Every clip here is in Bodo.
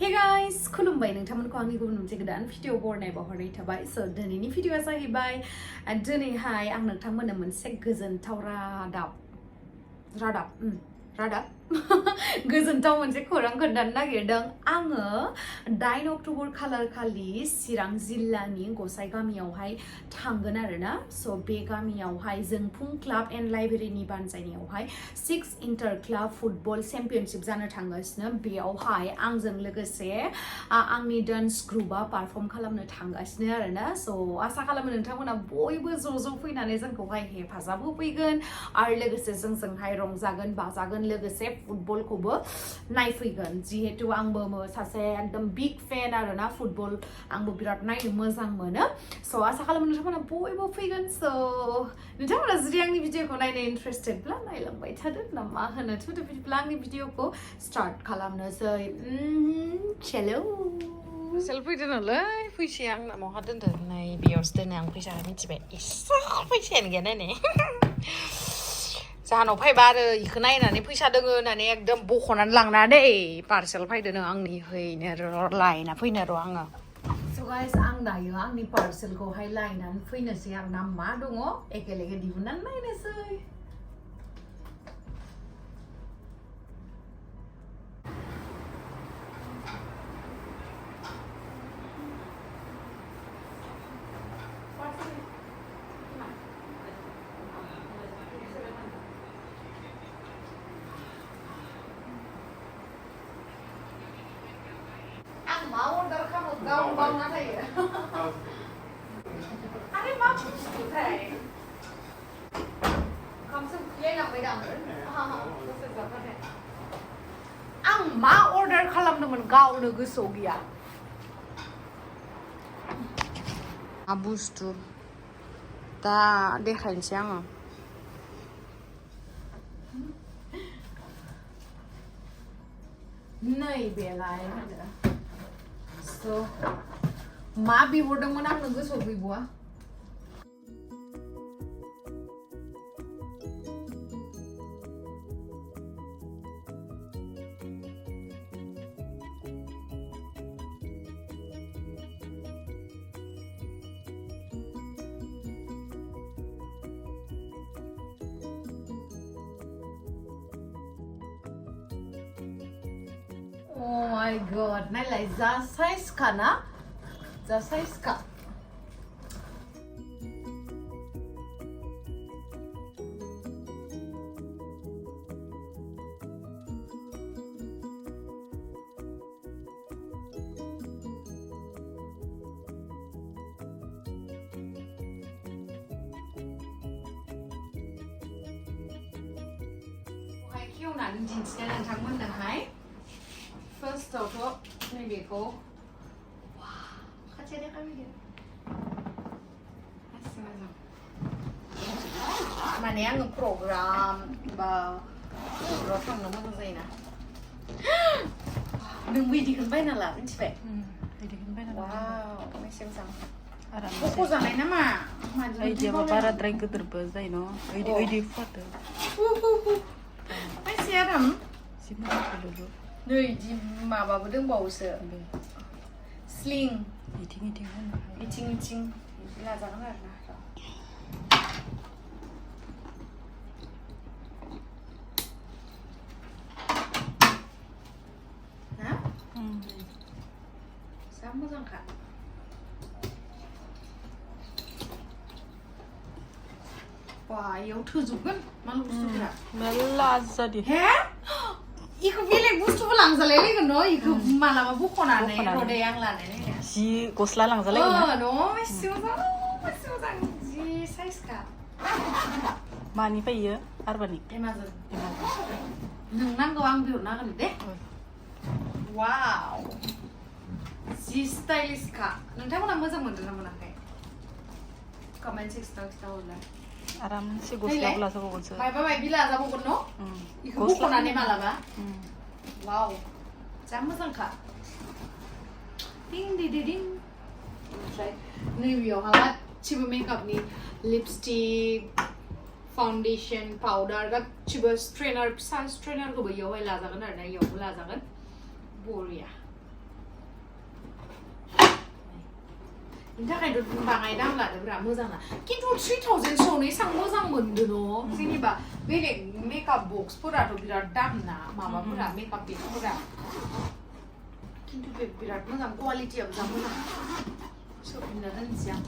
Hey guys, खुलुमबाय नोंथांमोनखौ आंनि गुबुन मोनसे गोदान भिडिअ बरनायबो हरनाय थाबाय स' दिनैनि भिडिअआ जाहैबाय दिनैहाय आं नोंथांमोननो मोनसे गोजोनथाव रादाब गोजोनथाव मोनसे खौरां खोन्थानो नागिरदों आङो 9 अक्ट'बर खालार खालि चिरां जिल्लानि गसाइ गामियावहाय थांगोन आरोना स' बे गामियावहाय जोंफुं क्लाब एन्ड लाइब्रेरिनि बानजायनायावहाय 6 इन्टार क्लाब फुटबल चेम्पियनशिप जानो थांगासिनो बेयावहाय आंजों लोगोसे आंनि डान्स ग्रुपआ पारफर्म खालामनो थांगासिनो आरोना स' आसा खालामो नोंथांमोना बयबो ज' फैनानै जोंखौहाय हेफाजाब होफैगोन आरो लोगोसे जोंजोंहाय रंजागोन बाजागोन लोगोसे फुटबलखौबो नायफैगोन जिहेतु आंबो सासे एकदम बिग फेन आरोना फुटबल आंबो बिराद नायनो मोजां मोनो स' आसा खालामो नोंथांमोना बयबो फैगोन स' नोंथांमोना जुदि आंनि भिडिअखौ नायनो इन्टारेस्टेडब्ला नायलांबाय थादो ना मा होनो थुदो बिदिब्ला आंनि भिडिअखौ स्टार्ट खालामनोसै चलो Parcel फैदों नालाय फैसाया आंना माहा दोनदों नै बेयावसो दोनो आं फैसाखौ मिथिबाय इसा फैसायानो गैया नायनाय जाहानाव फैबा आरो इखौ नायनानै फैसा दोङो होननानै एकदम बख'नानै लांनानै पार्सेल फैदों आंनि हैनो लायना फैनो र' आङो स' गाइस आं दायो आंनि पार्सेलखौहाय लायनानै फैनोसै आरोना मा दङ एखेलेगे दिहुननानै नायनोसै मा अर्डार खालामो गाव बावना थायो आरे मा बुस्थुथाय खामसो खुलिलांबाय दां आं मा अर्डार खालामदोंमोन गावनो गोसोआव गैया मा बुस्थु दा देखायनोसै आङो नै बेलाय होनो मा बिहरदोंमोन आंनो गोसोआव गैबावा Oh my god, नायलाय जा साइज का ना जा साइज का खेवनानै दिन्थिनो नोंथांमोननोहाय First of all, maybe go. Wow, खाथियाव देखायफैदो माने आङो प्रग्राम बा बेफोराव थांनो मोजां जायोना नों बिदिखौनो बायना ला मिथिबाय बिदिखौनो बायना ला वाव एसे मोजां आराम बख'जानाय नामा आइडियाबा बाराद्राय गिदिरबो जायो न' ओइदि फुवारदो एसे आराम जि मोजां नै जि माबाबो दंबावोसो स्लिं इथिं लाजागोन आरोना ना जा मोजांखा वा इयाव थोजोबगोन माल बुस्थुफोरा मेल्ला जादि हे इखौ बेलेग बुस्थुबो लांजालाय लागोन न' इखौ मालाबा बख'नानै रदै आं लानानै जि गस्ला लांजालायगोन ना न' एसे मोजां जि साइजखा मानिफ्राय इयो आरबानि एमाजन नों नांगौ आं बिहरना होगोन दे वाव जि स्टाइलिशखा नोंथांमोना मोजां मोनदों ना मोनाखै कमेन्ट सेक्सनाव खिथाहरलाय आरामसे गस्लाबो लाजाबावगोनसो मायबा मायबि लाजाबावगोन न' इखौ बख'नानै मालाबा वाव जा मोजांखा डिं डिं ओमफ्राय नैबेयावहा गासिबो मेकआपनि लिपस्टिक फाउन्डेशन पाउडार गासिबो स्ट्रेनार फिसा स्ट्रेनारखौबो इयावहाय लाजागोन आरोना इयावबो लाजागोन बरिया बेनि थाखायथ' बाङाय दाम लादोब्रा मोजां ना खिन्थु 3000 सोआवनो एसां मोजां मोनदों न' जेनेबा बेलेग मेकआप बक्सफोराथ' बिराद दाम ना माबाफोरा मेकआप किटफोरा खिन्थु बे बिराद मोजां क्वालिटियाबो जा मोजां सोफिनना दोनसै आं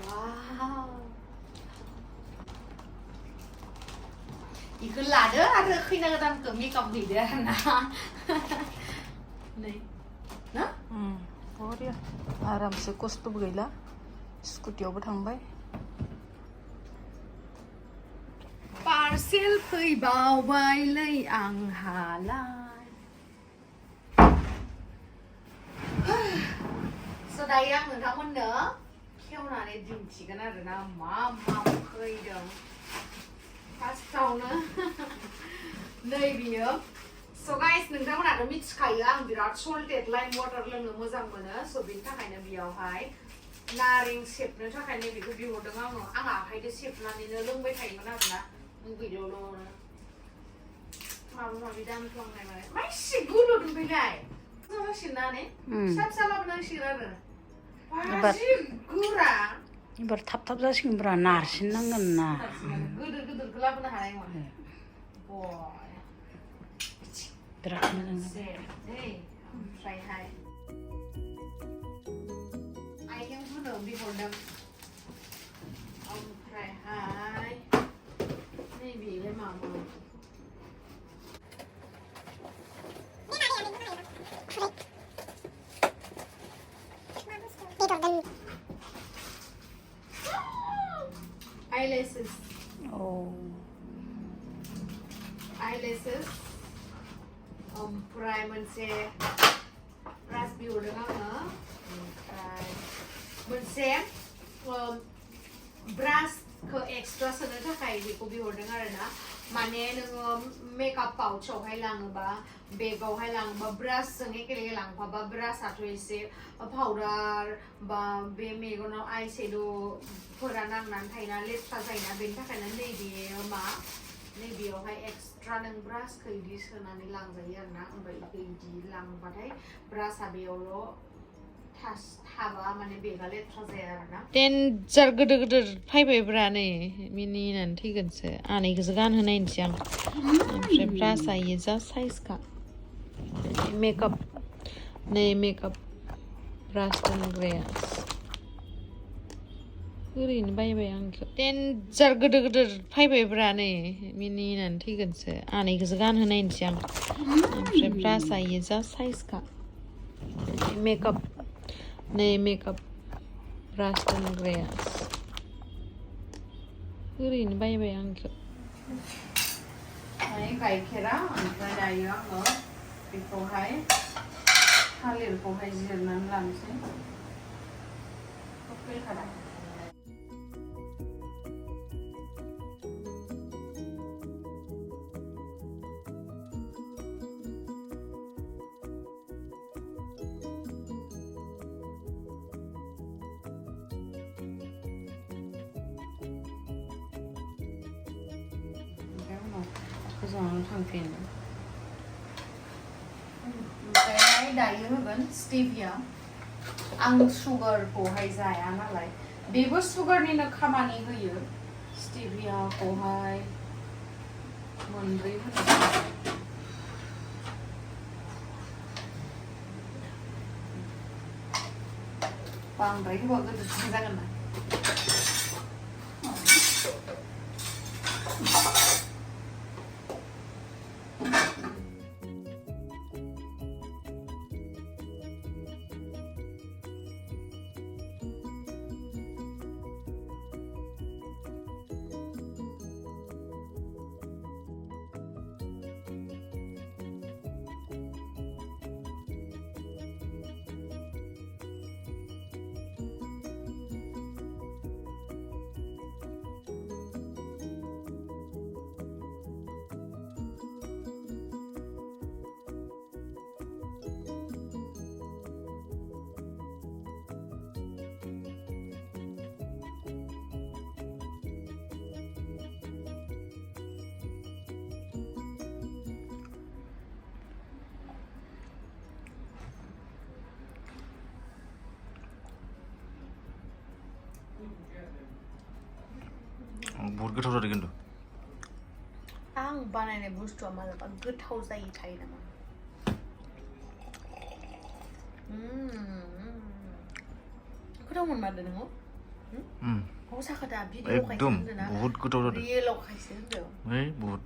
वाव इखौ लादो आरो खैना गोदानखौ मेकआप हैदो आरोना नै ना बरिया आरामसे खस्थ'बो गैला स्कुटियावबो थांबाय पार्सेल फैबावबायलै आंहालाय स' दायो आं नोंथांमोननो खेवनानै दिन्थिगोन आरोना मा मा फैदों फार्स्टआवनो नै बियो स' गाइस नोंथांमोनाथ' मिथिखायो आं बिराद सल्टेड लाइम वाटार लोंनो मोजां मोनो स' बेनि थाखायनो बेयावहाय नारें सेबनो थाखाय नैबेखौ बिहरदों आङो आं आखाइजों सेबनानैनो लोंबाय थायोमोन आरोना लुगैदोंल' माबा माबि दामफ्लांनाय माने मा एसे गुलुदों बेलाय जासिगोन ना ने फिसा फिसा लाबोनांसिगोन आरो बाजि गोरा एबार थाब थाब जासिगोनब्रा नारसिननांगोन ना गोदोर गोदोरखौ लाबोनो हानाय नङा बिराद मोजां ओमफ्रायहाय आइटेमखौनो बिहरदों ओमफ्रायहाय नैबेलाय मामोन eyelashes eyelashes ओमफ्राय मोनसे ब्रास बिहरदों आङो ओमफ्राय मोनसे ब्रासखौ एक्सट्रा सोनो थाखाय बेखौ बिहरदों आरोना माने नोङो मेकआप पाउचावहाय लाङोबा बेगावहाय लाङोबा ब्रासजों एखेलगे लांफाबा ब्रासआथ' एसे पाउडार बा बे मेगनाव आइ शेड'फोरा नांनानै थायोना लेथ्रा जायोना बेनि थाखायनो नैबे नैबेयावहाय एक्सट्रा नों ब्रासखौ इदि सोनानै लांजायो आरोना ओमफ्राय इदि लांबाथाय ब्रासआ बेयावल' थाबा माने बेगा लेथ्रा जाया आरोना डेन्जार गोदोर गोदोर फैबायब्रा नै मिनिनानै थैगोनसो आनैखौसो गानहोनायनोसै आं ओमफ्राय ब्रासआ इयो जा साइजखा मेकआप नै मेकआप ब्रास दोनग्राया ओरैनो बायबाय आं इखौ डेन्जार गोदोर गोदोर फैबायब्रा नै मिनिनानै थैगोनसो आनैखौसो गानहोनायनोसै आं ओमफ्राय ब्रासआ इयो जा साइजखा मेकआप नै मेकआप ब्रास दोनग्राया ओरैनो बायबाय आं इखौ गाइखेरा ओमफ्राय दायो आङो बेखौहाय थालिरखौहाय जिरनानै लानोसै फैखादा गोजानाव थांफिनो ओमफ्रायहाय दायो होगोन स्टेभिया आं सुगारखौहाय जाया नालाय बेबो सुगारनिनो खामानि होयो स्टेभियाखौहाय मोनब्रै होनो बांद्राय होबा गोदोरसिन जागोन ना बहुत गोथाव जादों खिन्थु आं बानायनाय बुस्थुआ मालाबा गोथाव जायै थायो नामा गोथाव मोनमारदो नोङो हसाखा दा भिडिअ खायसे एकदम होनदों ना बहुत गोथाव जादों रियेलाव खायसे होनदों बहुत